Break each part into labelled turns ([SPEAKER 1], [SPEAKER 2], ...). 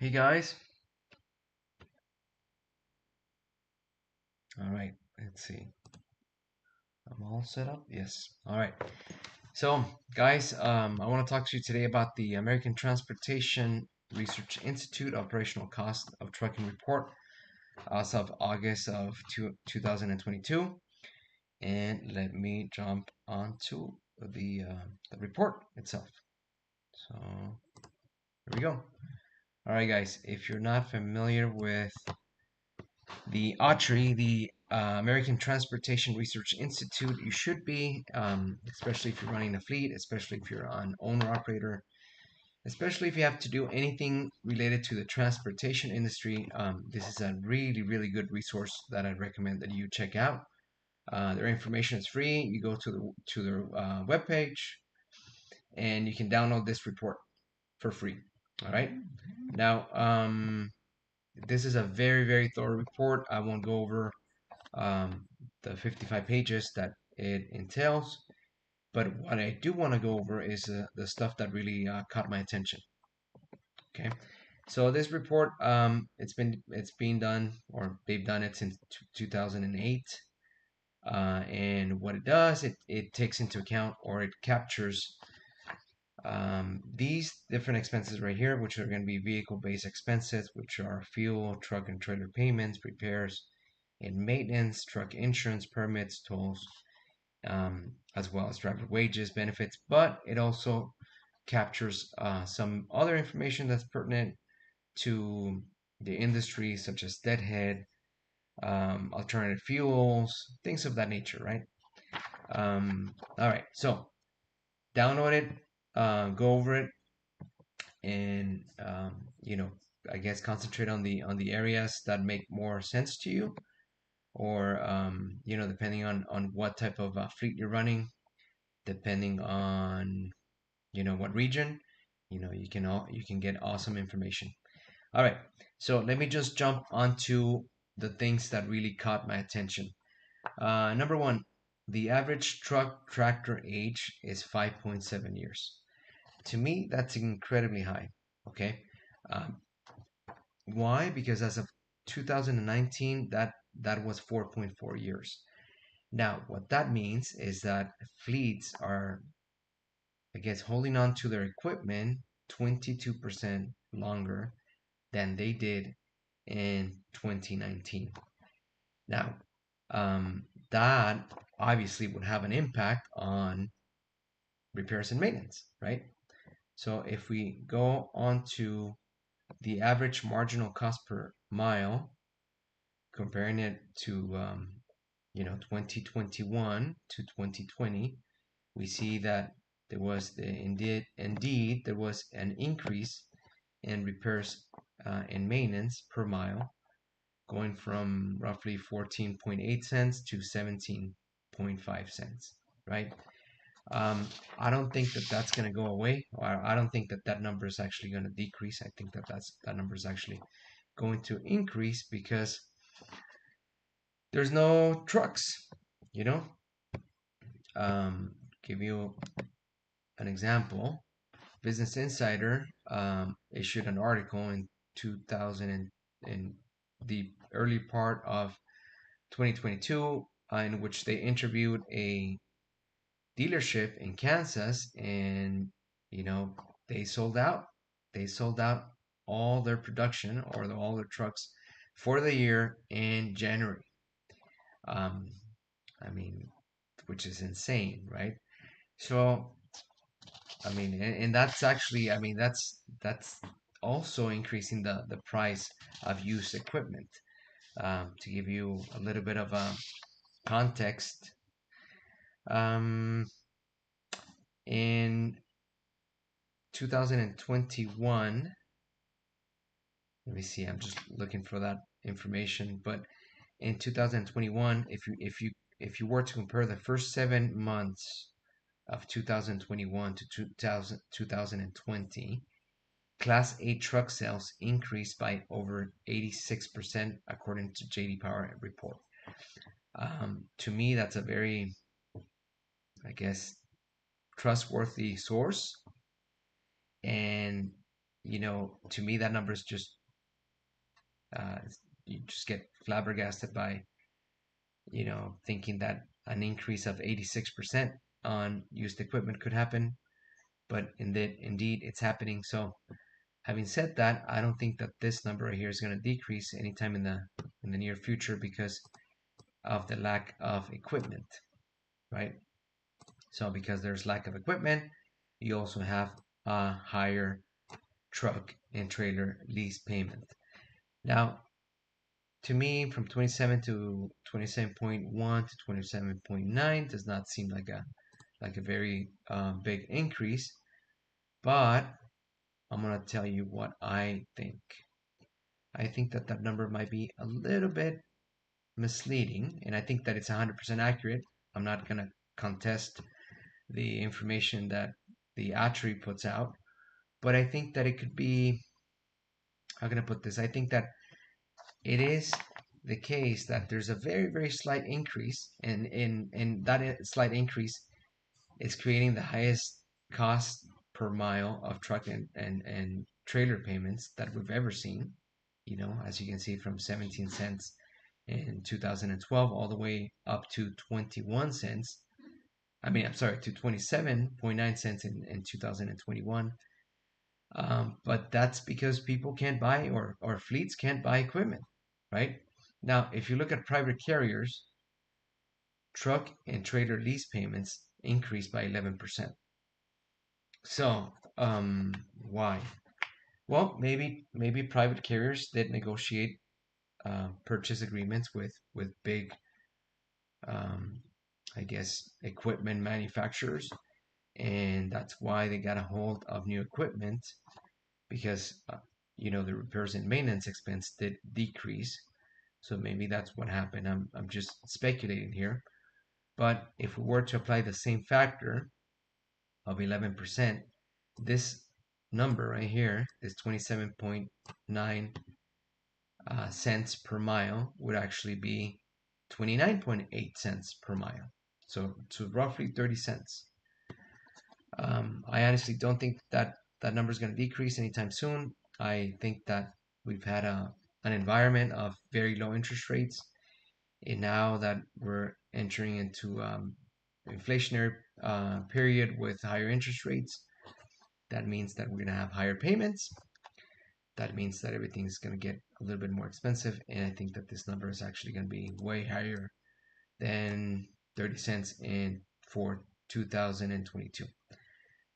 [SPEAKER 1] Hey guys. All right, let's see. I'm all set up. Yes. All right. So, guys, I want to talk to you today about the American Transportation Research Institute Operational Cost of Trucking Report as of August of 2022. And let me jump onto the report itself. So, here we go. All right, guys, if you're not familiar with the ATRI, the American Transportation Research Institute, you should be, especially if you're running a fleet, especially if you're an owner operator, especially if you have to do anything related to the transportation industry. This is a really, really good resource that I recommend that you check out. Their information is free. You go to their webpage and you can download this report for free. All right. Now, this is a very, very thorough report. I won't go over um, the 55 pages that it entails. But what I do want to go over is the stuff that really caught my attention. Okay, so this report, it's been done, or they've done it since 2008. And what it does, it takes into account, or it captures these different expenses right here, which are going to be vehicle-based expenses, which are fuel, truck and trailer payments, repairs, and maintenance, truck insurance, permits, tolls, as well as driver wages, benefits, but it also captures some other information that's pertinent to the industry, such as deadhead, alternative fuels, things of that nature, right? All right, so download it, go over it, and I guess concentrate on the areas that make more sense to you, or depending on what type of fleet you're running, depending on what region, you can get awesome information. All right, so let me just jump onto the things that really caught my attention. Number one, the average truck tractor age is 5.7 years. To me, that's incredibly high. Okay, um, why? Because as of 2019, that was 4.4 years. Now, what that means is that fleets are, I guess, holding on to their equipment 22% longer than they did in 2019. Now, that obviously would have an impact on repairs and maintenance, right? So if we go on to the average marginal cost per mile, comparing it to 2021 to 2020, we see that indeed there was an increase in repairs and maintenance per mile, going from roughly 14.8 cents to 17.5 cents, right? I don't think that that's going to go away, or I don't think that that number is actually going to decrease. I think that that number is actually going to increase because there's no trucks, you know. Give you an example. Business Insider issued an article in 2000 in the early part of 2022, in which they interviewed a dealership in Kansas, and they sold out. They sold out all their production, or all their trucks for the year in January. Um, I mean, which is insane, right? So, I mean, and that's actually, I mean, that's also increasing the price of used equipment. To give you a little bit of context, um, in 2021, let me see, I'm just looking for that information, but in 2021, if you were to compare the first 7 months of 2021 to 2020, Class 8 truck sales increased by over 86%, according to JD Power report. To me, that's a very, I guess, trustworthy source. And, to me that number is just uh, you just get flabbergasted by thinking that an increase of 86% on used equipment could happen, but indeed it's happening. So having said that, I don't think that this number right here is going to decrease anytime in the near future because of the lack of equipment, right? So because there's lack of equipment, you also have a higher truck and trailer lease payment. Now, to me, from 27 to 27.1 to 27.9 does not seem like a very big increase, but I'm gonna tell you what I think. I think that that number might be a little bit misleading, and I think that it's 100% accurate. I'm not gonna contest the information that the ATRI puts out, but I think that it could be, how can I put this? I think that it is the case that there's a very, very slight increase, and that slight increase is creating the highest cost per mile of truck and trailer payments that we've ever seen. As you can see, from 17 cents in 2012 all the way up to 21 cents. I'm sorry, to 27.9 cents in 2021. But that's because people can't buy, or fleets can't buy equipment, right? Now, if you look at private carriers, truck and trailer lease payments increased by 11%. So, why? Well, maybe private carriers did negotiate purchase agreements with big, um, I guess, equipment manufacturers, and that's why they got a hold of new equipment because the repairs and maintenance expense did decrease. So maybe that's what happened. I'm just speculating here. But if we were to apply the same factor of 11%, this number right here, this 27.9 cents per mile, would actually be 29.8 cents per mile. So roughly 30 cents. I honestly don't think that that number is going to decrease anytime soon. I think that we've had an environment of very low interest rates, and now that we're entering into inflationary period with higher interest rates, that means that we're going to have higher payments. That means that everything's going to get a little bit more expensive, and I think that this number is actually going to be way higher than 30 cents in for 2022.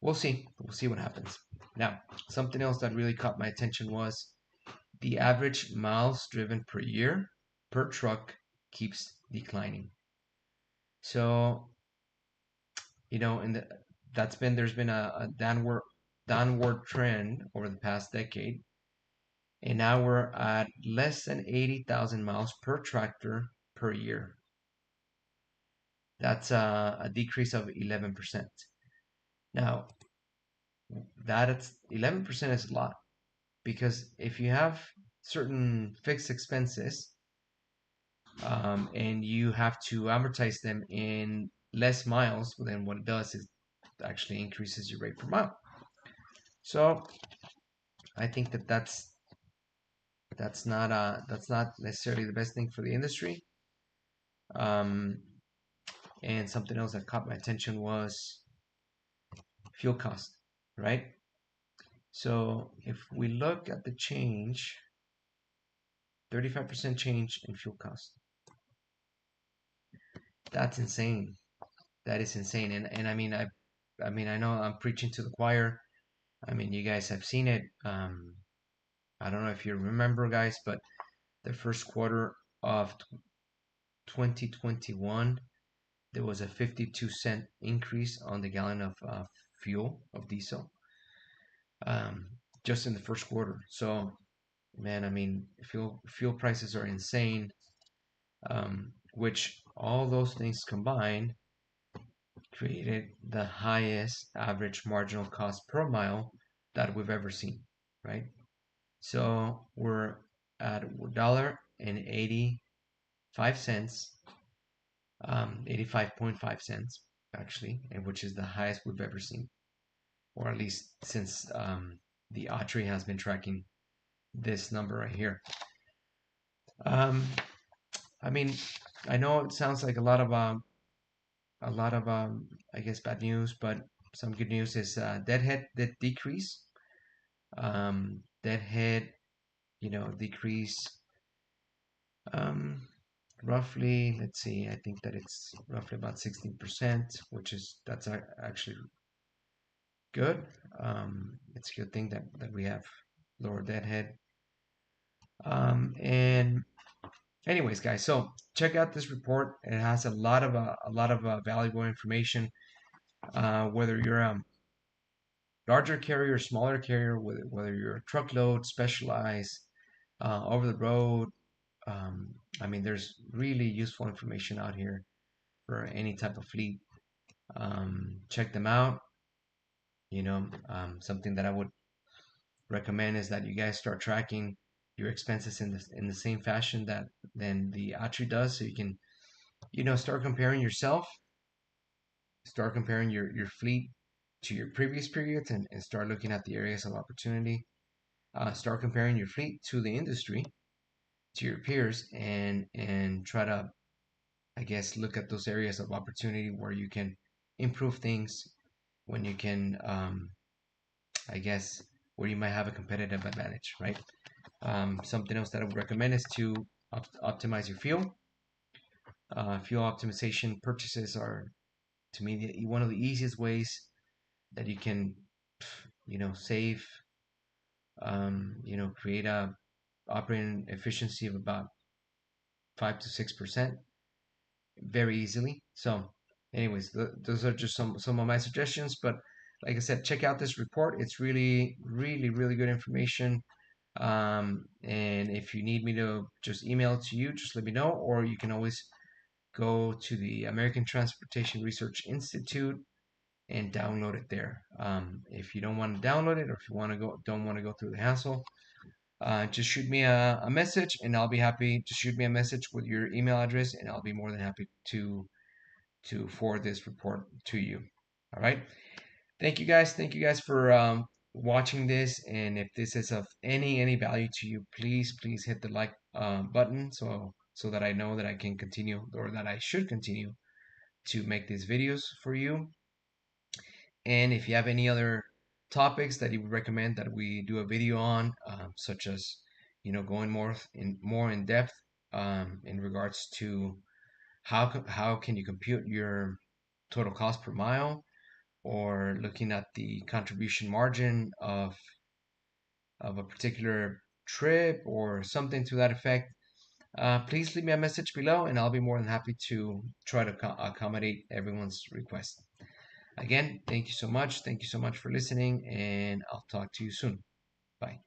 [SPEAKER 1] We'll see. We'll see what happens. Now, something else that really caught my attention was the average miles driven per year per truck keeps declining. So, in there's been a downward trend over the past decade, and now we're at less than 80,000 miles per tractor per year. That's a decrease of 11%. Now, that's 11% is a lot because if you have certain fixed expenses and you have to amortize them in less miles, then what it does is actually increases your rate per mile. So I think that that's not necessarily the best thing for the industry. Um, and something else that caught my attention was fuel cost, right? So if we look at the change, 35% change in fuel cost. That's insane. That is insane. And I know I'm preaching to the choir. You guys have seen it. I don't know if you remember, guys, but the first quarter of 2021, there was a 52-cent increase on the gallon of fuel, of diesel, um, just in the first quarter. So, man, fuel prices are insane, which all those things combined created the highest average marginal cost per mile that we've ever seen, right? So we're at $1.85, 85.5 cents actually, and which is the highest we've ever seen, or at least since the ATRI has been tracking this number right here. Um, I mean, I know it sounds like a lot of I guess bad news, but some good news is deadhead did decrease. Deadhead, decrease um, roughly. Let's see. I think that it's roughly about 16%, which is that's actually good. It's a good thing that we have lower deadhead. And anyways, guys, so check out this report. It has a lot of valuable information. Whether you're a larger carrier, smaller carrier, whether you're a truckload, specialized, over the road. I mean, there's really useful information out here for any type of fleet. Check them out. Something that I would recommend is that you guys start tracking your expenses in the same fashion that then the ATRI does, so you can start comparing yourself, start comparing your fleet to your previous periods, and start looking at the areas of opportunity. Start comparing your fleet to the industry, to your peers, and try to, I guess, look at those areas of opportunity where you can improve things, when you can, I guess, where you might have a competitive advantage, right? Something else that I would recommend is to optimize your fuel. Fuel optimization purchases are, to me, one of the easiest ways that you can, save, create a operating efficiency of about 5 to 6% very easily. So, anyways, those are just some of my suggestions. But like I said, check out this report. It's really, really, really good information. And if you need me to just email it to you, just let me know, or you can always go to the American Transportation Research Institute and download it there. If you don't want to download it, or if you don't want to go through the hassle, just shoot me a message, and I'll be happy to shoot me a message with your email address, and I'll be more than happy to forward this report to you. All right. Thank you guys. Thank you guys for watching this. And if this is of any value to you, please hit the like button, so that I know that I can continue, or that I should continue to make these videos for you. And if you have any other topics that you would recommend that we do a video on, such as going more in depth in regards to how can you compute your total cost per mile, or looking at the contribution margin of a particular trip, or something to that effect, please leave me a message below, and I'll be more than happy to try to accommodate everyone's request. Again, thank you so much. Thank you so much for listening, and I'll talk to you soon. Bye.